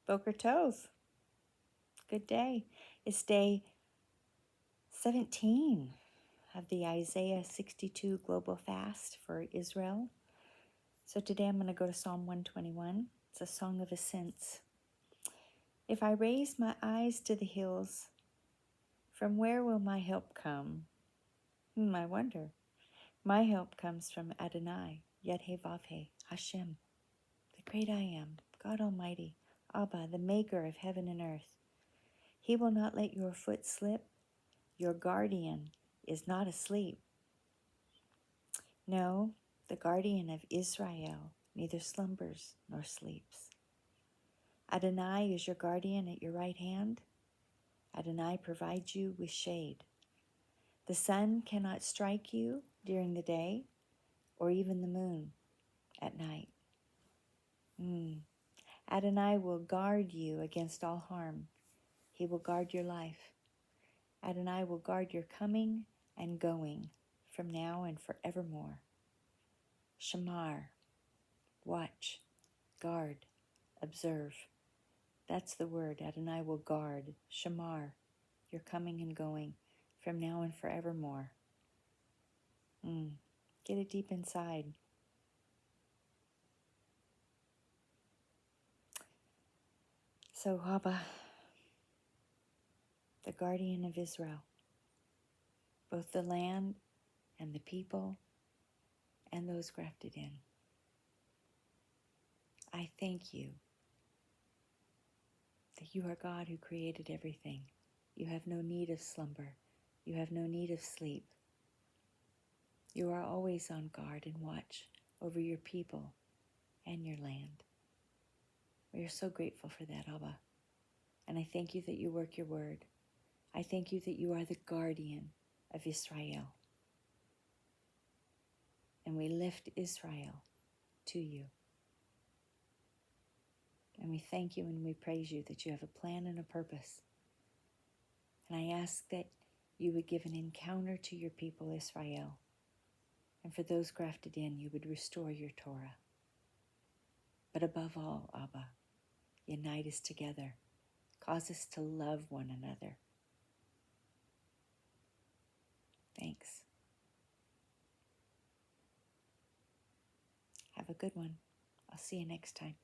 Boker Tov. Good day. It's day 17 of the Isaiah 62 Global Fast for Israel. So today I'm going to go to Psalm 121. It's a song of ascents. If I raise my eyes to the hills, from where will my help come? I wonder. My help comes from Adonai, Yud-Heh-Vav-Heh, Hashem, the great I am, God Almighty, Abba, the maker of heaven and earth. He will not let your foot slip. Your guardian is not asleep. No, the guardian of Israel neither slumbers nor sleeps. Adonai is your guardian at your right hand. Adonai provides you with shade. The sun cannot strike you during the day, or even the moon at night. Adonai will guard you against all harm. He will guard your life. Adonai will guard your coming and going from now and forevermore. Shamar, watch, guard, observe. That's the word. Adonai will guard. Shamar, your coming and going from now and forevermore. Get it deep inside. So Abba, the guardian of Israel, both the land and the people and those grafted in, I thank you that you are God who created everything. You have no need of slumber. You have no need of sleep. You are always on guard and watch over your people and your land. We are so grateful for that, Abba. And I thank you that you work your word. I thank you that you are the guardian of Israel. And we lift Israel to you. And we thank you and we praise you that you have a plan and a purpose. And I ask that you would give an encounter to your people, Israel. And for those grafted in, you would restore your Torah. But above all, Abba, unite us together. Cause us to love one another. Thanks. Have a good one. I'll see you next time.